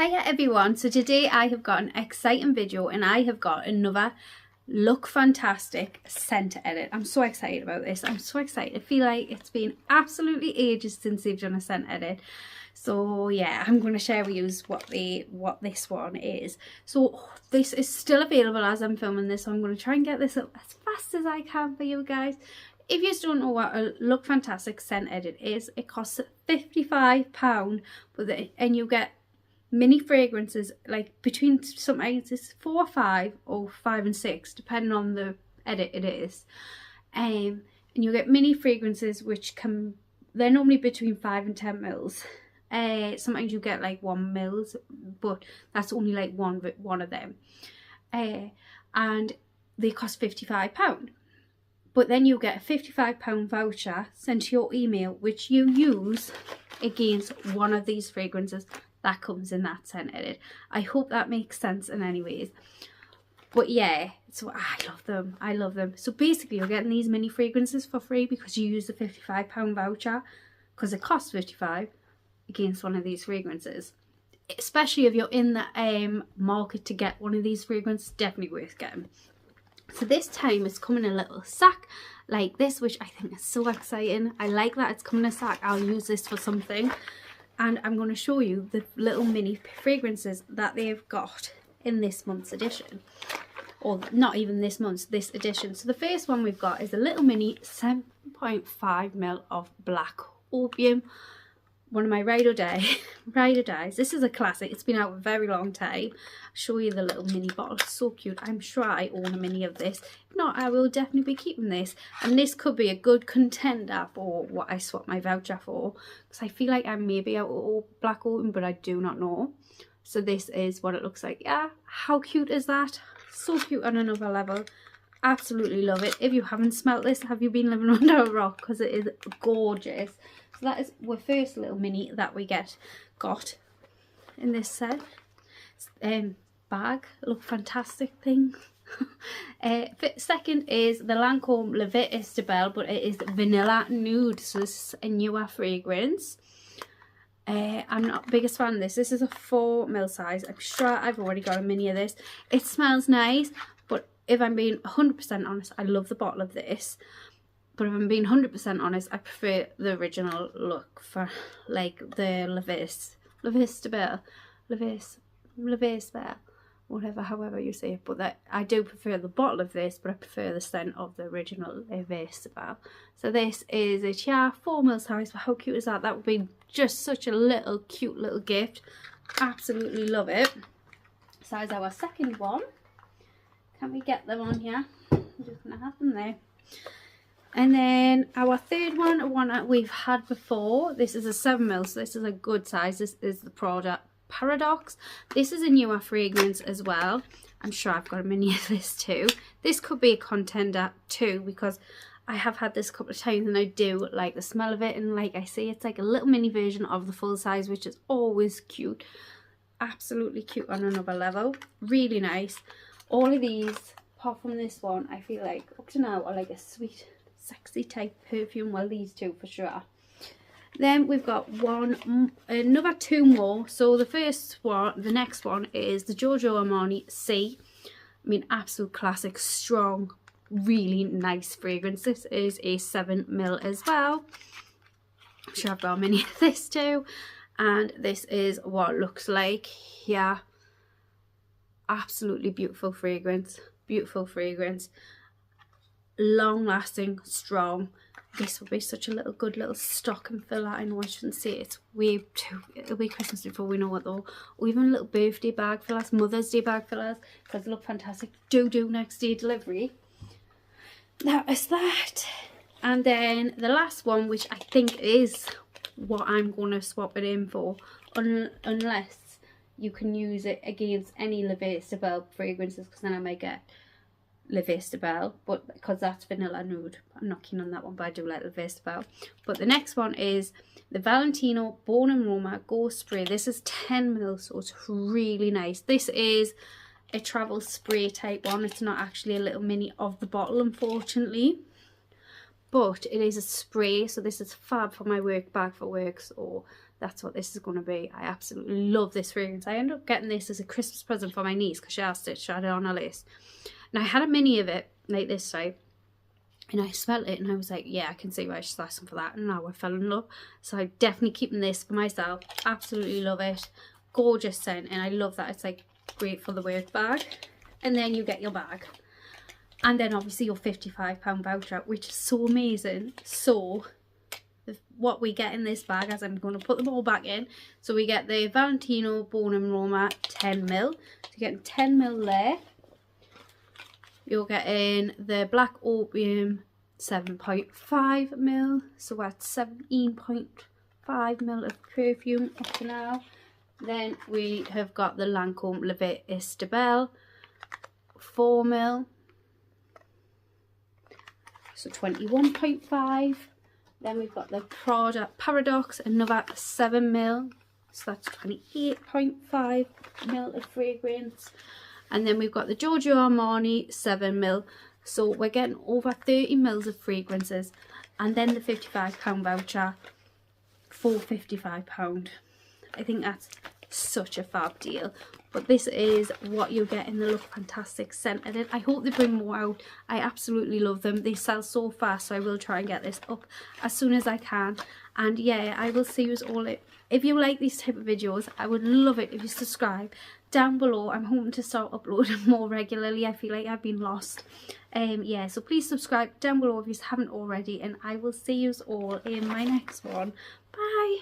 Hiya everyone, so today I have got an exciting video and I have got another Lookfantastic scent edit. I'm so excited about this. I'm so excited. I feel like it's been absolutely ages since they've done a scent edit. So yeah, I'm going to share with you what this one is. So this is still available as I'm filming this, so I'm going to try and get this up as fast as I can for you guys. If you don't know what a Lookfantastic scent edit is, it costs £55, and you get mini fragrances, like between sometimes it's 4 or 5 or 5 and 6 depending on the edit it is, and you get mini fragrances which they're normally between 5 and 10 mils. Sometimes you get like 1 mils, but that's only like one of them, and they cost £55. But then you get a £55 voucher sent to your email which you use against one of these fragrances that comes in that scent edit. I hope that makes sense in any ways. But yeah, so I love them. So basically you're getting these mini fragrances for free because you use the £55 voucher, because it costs £55 against one of these fragrances. Especially if you're in the market to get one of these fragrances, definitely worth getting. So this time it's coming in a little sack like this, which I think is so exciting. I like that it's coming in a sack. I'll use this for something. And I'm going to show you the little mini fragrances that they've got in this month's edition. Or not even this month's, this edition. So the first one we've got is a little mini 7.5ml of Black Opium. One of my ride or dies. This is a classic. It's been out a very long time. I'll show you the little mini bottle. It's so cute. I'm sure I own a mini of this. If not, I will definitely be keeping this. And this could be a good contender for what I swap my voucher for, because I feel like I may be out of Black Opium, but I do not know. So this is what it looks like. Yeah, how cute is that? So cute on another level. Absolutely love it. If you haven't smelt this, have you been living under a rock? Because it is gorgeous. So that is our first little mini that we got in this set. Bag, Lookfantastic thing. Second is the Lancome Le Vitis de Belle, but it is vanilla nude, so this is a newer fragrance. I'm not the biggest fan of this. This is a 4ml size. I'm sure I've already got a mini of this. It smells nice, but if I'm being 100% honest, I love the bottle of this. But if I'm being 100% honest, I prefer the original look for like the Le Vitis de Belle, Le Vitis Belle, whatever, however you say it. But that I do prefer the bottle of this, but I prefer the scent of the original Le Vitis de Belle. So this is a 4ml size. But how cute is that? That would be just such a little cute little gift. Absolutely love it. So is our second one. Can we get them on here? I'm just gonna have them there. And then our third one that we've had before. This is a 7ml, so this is a good size. This is the Prada Paradox. This is a newer fragrance as well. I'm sure I've got a mini of this too. This could be a contender too, because I have had this a couple of times and I do like the smell of it. And like I say, it's like a little mini version of the full size, which is always cute. Absolutely cute on another level. Really nice. All of these, apart from this one, I feel like up to now are like a sweet, sexy type perfume. Well, these two for sure. Then we've got another 2 more. So the next one is the Giorgio Armani C. I mean, absolute classic, strong, really nice fragrance. This is a 7ml as well. I'm sure I've got a mini of this too. And this is what it looks like here. Absolutely beautiful fragrance. Beautiful fragrance. Long lasting, strong. This will be such a good little stocking filler. I know I shouldn't say it. It'll be Christmas before we know it though. Or even a little birthday bag fillers, Mother's Day bag fillers, because they look fantastic. Do next day delivery. That is that. And then the last one, which I think is what I'm going to swap it in for, unless you can use it against any Le Vitis de Belle fragrances, because then I might get Le Vitis de Belle, but because that's vanilla nude, I'm not keen on that one, but I do like Le Vitis de Belle. But the next one is the Valentino Born in Roma Ghost Spray. This is 10ml, so it's really nice. This is a travel spray type one. It's not actually a little mini of the bottle, unfortunately, but it is a spray. So this is fab for my work bag for work, or that's what this is going to be. I absolutely love this fragrance. I ended up getting this as a Christmas present for my niece because she asked it. She had it on her list. And I had a mini of it, like this type. And I smelled it and I was like, yeah, I can see why she's asking for that. And now I fell in love. So I'm definitely keeping this for myself. Absolutely love it. Gorgeous scent. And I love that. It's like great for the work bag. And then you get your bag. And then obviously your £55 voucher, which is so amazing. So what we get in this bag, as I'm going to put them all back in. So we get the Valentino Bonum Roma 10ml. So you're getting 10ml there. You're getting the Black Opium 7.5ml. So that's 17.5ml of perfume up to now. Then we have got the Lancome Levet Estebelle 4ml. So 21.5. Then we've got the Prada Paradox, another 7ml. So that's 28.5ml of fragrance. And then we've got the Giorgio Armani 7ml. So we're getting over 30ml of fragrances. And then the £55 voucher for £55. I think that's such a fab deal. But this is what you get in the Lookfantastic scent edit. I hope they bring more out. I absolutely love them. They sell so fast, so I will try and get this up as soon as I can. And yeah, I will see you all. If you like these type of videos, I would love it if you subscribe down below. I'm hoping to start uploading more regularly. I feel like I've been lost. Yeah, so please subscribe down below if you haven't already, and I will see you all in my next one. Bye.